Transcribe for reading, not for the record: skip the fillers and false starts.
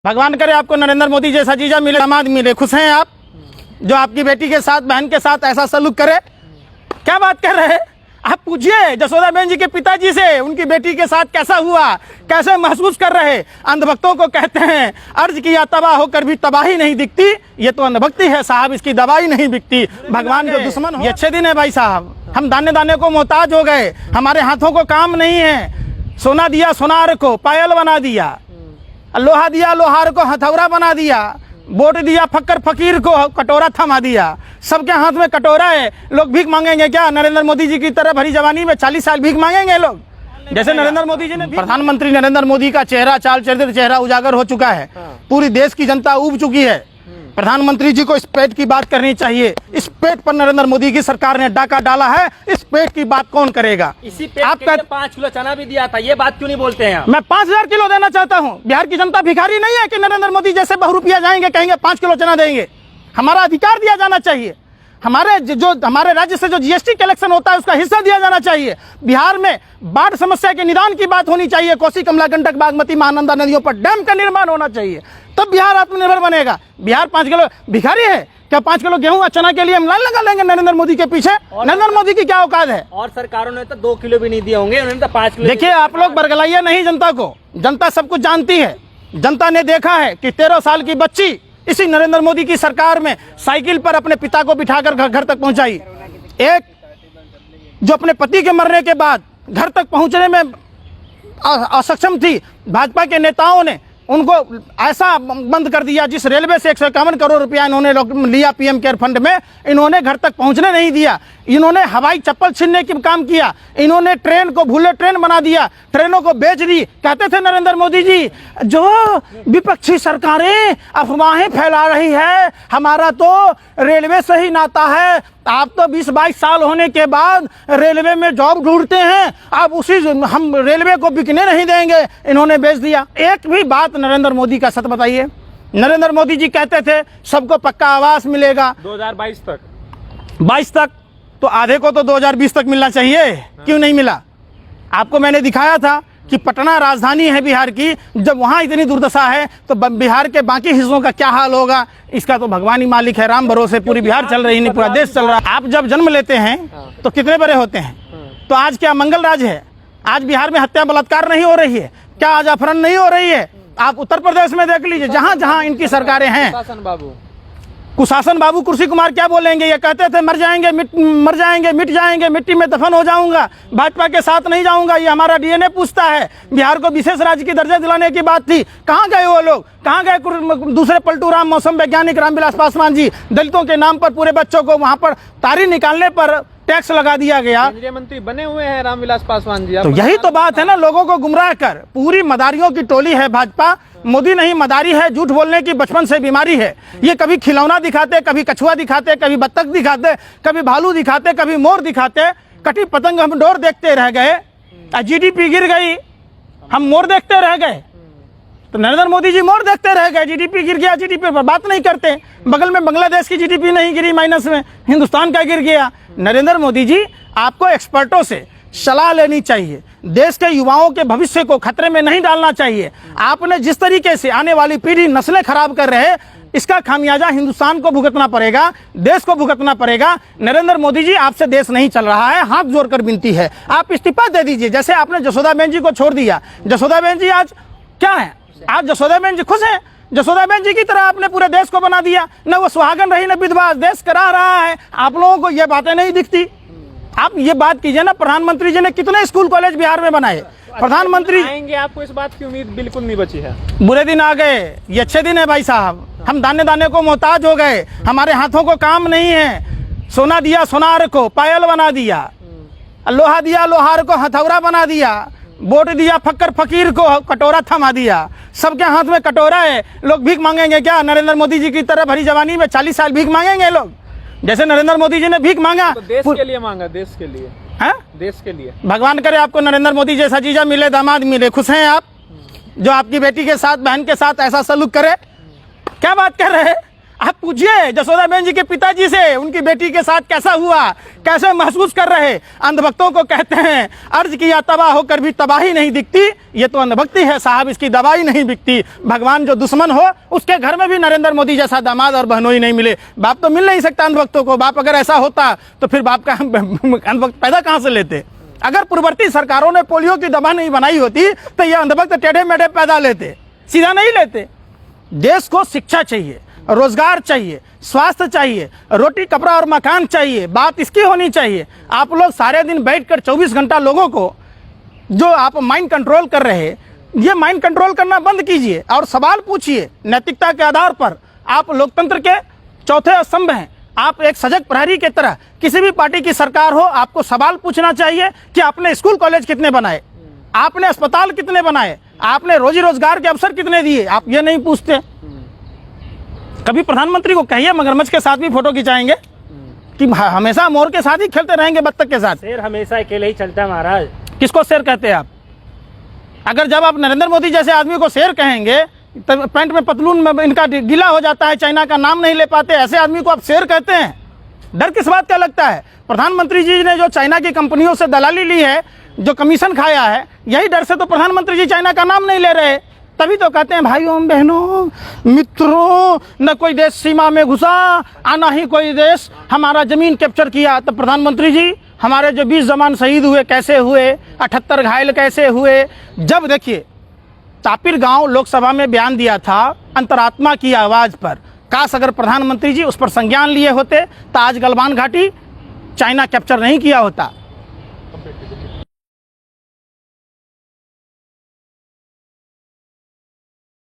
भगवान करे आपको नरेंद्र मोदी जैसा जीजा मिले, दामाद मिले। खुश हैं आप जो आपकी बेटी के साथ, बहन के साथ ऐसा सलूक करे? क्या बात कर रहे हैं आप? पूछिए जसोदाबेन जी के पिताजी से, उनकी बेटी के साथ कैसा हुआ, कैसे महसूस कर रहे। अंधभक्तों को कहते हैं अर्ज किया तबाह होकर भी तबाही नहीं दिखती, ये तो अंधभक्ति है साहब, इसकी दवाई नहीं बिकती। भगवान के दुश्मन हो। ये अच्छे दिन है भाई साहब, हम दाने दाने को मोहताज हो गए, हमारे हाथों को काम नहीं है। सोना दिया सोनार को पायल बना दिया, लोहा दिया लोहार को हथौड़ा बना दिया, वोट दिया फक्कर फकीर को कटोरा थमा दिया। सबके हाथ में कटोरा है। लोग भीख मांगेंगे क्या? नरेंद्र मोदी जी की तरह भरी जवानी में 40 साल भीख मांगेंगे लोग? जैसे नरेंद्र मोदी जी ने। प्रधानमंत्री नरेंद्र मोदी का चेहरा, चाल चरित्र, चेहरा उजागर हो चुका है। पूरी देश की जनता ऊब चुकी है। प्रधानमंत्री जी को इस पेट की बात करनी चाहिए। इस पेट पर नरेंद्र मोदी की सरकार ने डाका डाला है, इस पेट की बात कौन करेगा? इसी पेट आप के लिए 5 किलो चना भी दिया था, ये बात क्यों नहीं बोलते हैं? मैं 5000 किलो देना चाहता हूँ। बिहार की जनता भिखारी नहीं है कि नरेंद्र मोदी जैसे बहुरूपिया जाएंगे कहेंगे 5 किलो चना देंगे। हमारा अधिकार दिया जाना चाहिए। हमारे राज्य से जो जीएसटी कलेक्शन होता है उसका हिस्सा दिया जाना चाहिए। बिहार में बाढ़ समस्या के निदान की बात होनी चाहिए। कोसी, कमला, गंडक, बागमती, महानंदा नदियों पर डैम का निर्माण होना चाहिए, तब बिहार आत्मनिर्भर बनेगा। बिहार 5 किलो भिखारी है क्या? 5 किलो गेहूं और चना के लिए हम लाइन लगा लेंगे नरेंद्र मोदी के पीछे? नरेंद्र मोदी की क्या औकात है? और सरकारों ने तो 2 किलो भी नहीं दिए होंगे, उन्होंने तो 5 किलो। देखिए आप लोग बरगलाइए नहीं जनता को, जनता सब कुछ जानती है। जनता ने देखा है कि 13 साल की बच्ची इसी नरेंद्र मोदी की सरकार में साइकिल पर अपने पिता को बिठाकर घर तक पहुंचाई। एक जो अपने पति के मरने के बाद घर तक पहुंचने में असक्षम थी, भाजपा के नेताओं ने उनको ऐसा बंद कर दिया। जिस रेलवे से 151 करोड़ रुपया इन्होंने लिया पीएम केयर फंड में, इन्होंने घर तक पहुंचने नहीं दिया। इन्होंने हवाई चप्पल छीनने की काम किया। इन्होंने ट्रेन को बुलेट ट्रेन बना दिया, ट्रेनों को बेच दी। कहते थे नरेंद्र मोदी जी जो विपक्षी सरकारें अफवाहें फैला रही है, हमारा तो रेलवे से ही नाता है। आप तो 20-22 साल होने के बाद रेलवे में जॉब ढूंढते हैं, आप उसी हम रेलवे को बिकने नहीं देंगे। इन्होंने बेच दिया। एक भी बात नरेंद्र मोदी का सच बताइए। नरेंद्र मोदी जी कहते थे सबको पक्का आवास मिलेगा 2022 तक। 22 तक तो आधे को तो 2020 तक मिलना चाहिए। क्यों नहीं मिला? आपको मैंने दिखाया था कि पटना राजधानी है बिहार की, जब वहाँ इतनी दुर्दशा है तो बिहार के बाकी हिस्सों का क्या हाल होगा? इसका तो भगवान ही मालिक है। राम भरोसे पूरी बिहार चल रही, नहीं पूरा देश चल रहा है। आप जब जन्म लेते हैं तो कितने बड़े होते हैं? तो आज क्या मंगल राज है? आज बिहार में हत्या बलात्कार नहीं हो रही है क्या? आज अपहरण नहीं हो रही है? आप उत्तर प्रदेश में देख लीजिए, जहाँ जहाँ इनकी सरकारें हैं। कुशासन बाबू कुर्सी कुमार क्या बोलेंगे? ये कहते थे मर जाएंगे मिट जाएंगे, मिट्टी में दफन हो जाऊंगा, भाजपा के साथ नहीं जाऊंगा। ये हमारा डीएनए पूछता है। बिहार को विशेष राज्य की दर्जा दिलाने की बात थी, कहाँ गए वो लोग? कहाँ गए दूसरे पलटू राम, मौसम वैज्ञानिक रामविलास पासवान जी? दलितों के नाम पर पूरे बच्चों को वहां पर तारी निकालने पर टैक्स लगा दिया गया। केंद्रीय मंत्री बने हुए हैं रामविलास पासवान जी। तो यही तो बात है ना, लोगों को गुमराह कर। पूरी मदारियों की टोली है भाजपा। मोदी नहीं मदारी है। झूठ बोलने की बचपन से बीमारी है। ये कभी खिलौना दिखाते, कभी कछुआ दिखाते, कभी बत्तख दिखाते, कभी भालू दिखाते, कभी मोर दिखाते। कटी पतंग हम डोर देखते रह गए, जीडीपी गिर गई, हम मोर देखते रह गए। तो नरेंद्र मोदी जी मोर देखते रह गए, जीडीपी गिर गया, जीडीपी पर बात नहीं करते। बगल में बांग्लादेश की जीडीपी नहीं गिरी माइनस में, हिंदुस्तान का गिर गया। नरेंद्र मोदी जी आपको एक्सपर्टों से सलाह लेनी चाहिए। देश के युवाओं के भविष्य को खतरे में नहीं डालना चाहिए। आपने जिस तरीके से आने वाली पीढ़ी नस्लें खराब कर रहे, इसका खामियाजा हिंदुस्तान को भुगतना पड़ेगा, देश को भुगतना पड़ेगा। नरेंद्र मोदी जी आपसे देश नहीं चल रहा है, हाथ जोड़कर विनती है आप इस्तीफा दे दीजिए। जैसे आपने जसोदाबेन जी को छोड़ दिया। जसोदाबेन जी आज क्या है? आज जसोदाबेन जी खुश हैं? जसोदाबेन जी की तरह आपने पूरे देश को बना दिया। न वो सुहागन रही, न विधवा, देश करा रहा है। आप लोगों को ये बातें नहीं दिखती। आप ये बात कीजिए ना, प्रधानमंत्री जी ने कितने स्कूल कॉलेज बिहार में बनाए? प्रधानमंत्री आएंगे, आपको इस बात की उम्मीद बिल्कुल नहीं बची है। बुरे दिन आ गए, ये अच्छे दिन है भाई साहब। हम दाने दाने को मोहताज हो गए, हमारे हाथों को काम नहीं है। सोना दिया सोनार को पायल बना दिया, लोहा दिया लोहार को हथौड़ा बना दिया, वोट दिया फक्कर फकीर को कटोरा थमा दिया। सबके हाथ में कटोरा है। लोग भीख मांगेंगे क्या? नरेंद्र मोदी जी की तरह भरी जवानी में 40 साल भीख मांगेंगे लोग? जैसे नरेंद्र मोदी जी ने भीख मांगा, तो देश के लिए मांगा, देश के लिए है? देश के लिए। भगवान करे आपको नरेंद्र मोदी जैसा जीजा मिले, दामाद मिले। खुश हैं आप जो आपकी बेटी के साथ, बहन के साथ ऐसा सलूक करे? क्या बात कर रहे हैं आप पूछिए जसोदाबेन जी के पिताजी से, उनकी बेटी के साथ कैसा हुआ, कैसे महसूस कर रहे। अंधभक्तों को कहते हैं अर्ज किया तबाह होकर भी तबाही नहीं दिखती, ये तो अंधभक्ति है साहब, इसकी दवाई नहीं बिकती। भगवान जो दुश्मन हो उसके घर में भी नरेंद्र मोदी जैसा दामाद और बहनोई नहीं मिले। बाप तो मिल नहीं सकता अंधभक्तों को। बाप अगर ऐसा होता तो फिर बाप का अंधभक्त पैदा कहाँ से लेते। अगर पूर्ववर्ती सरकारों ने पोलियो की दवा नहीं बनाई होती तो ये अंधभक्त टेढ़े मेढ़े पैदा लेते, सीधा नहीं लेते। देश को शिक्षा चाहिए, रोजगार चाहिए, स्वास्थ्य चाहिए, रोटी कपड़ा और मकान चाहिए। बात इसकी होनी चाहिए। आप लोग सारे दिन बैठकर 24 घंटा लोगों को जो आप माइंड कंट्रोल कर रहे, ये माइंड कंट्रोल करना बंद कीजिए और सवाल पूछिए नैतिकता के आधार पर। आप लोकतंत्र के चौथे स्तंभ हैं। आप एक सजग प्रहरी की तरह, किसी भी पार्टी की सरकार हो, आपको सवाल पूछना चाहिए कि आपने स्कूल कॉलेज कितने बनाए, आपने अस्पताल कितने बनाए, आपने रोजी रोजगार के अवसर कितने दिए। आप ये नहीं पूछते। कभी प्रधानमंत्री को कहिए मगरमच्छ के साथ भी फोटो खिंचाएंगे कि हमेशा मोर के साथ ही खेलते रहेंगे, बत्तख के साथ। शेर हमेशा अकेले ही चलता है महाराज। किसको शेर कहते हैं आप? अगर जब आप नरेंद्र मोदी जैसे आदमी को शेर कहेंगे तब पैंट में पतलून में इनका गीला हो जाता है, चाइना का नाम नहीं ले पाते, ऐसे आदमी को आप शेर कहते हैं। डर किस बात का लगता है? प्रधानमंत्री जी ने जो चाइना की कंपनियों से दलाली ली है, जो कमीशन खाया है, यही डर से तो प्रधानमंत्री जी चाइना का नाम नहीं ले रहे। तभी तो कहते हैं भाइयों बहनों मित्रों, न कोई देश सीमा में घुसा आना ही कोई देश हमारा जमीन कैप्चर किया। तो प्रधानमंत्री जी हमारे जो 20 जवान शहीद हुए कैसे हुए, 78 घायल कैसे हुए। जब देखिए तापिर गांव लोकसभा में बयान दिया था अंतरात्मा की आवाज़ पर, काश अगर प्रधानमंत्री जी उस पर संज्ञान लिए होते तो आज गलवान घाटी चाइना कैप्चर नहीं किया होता।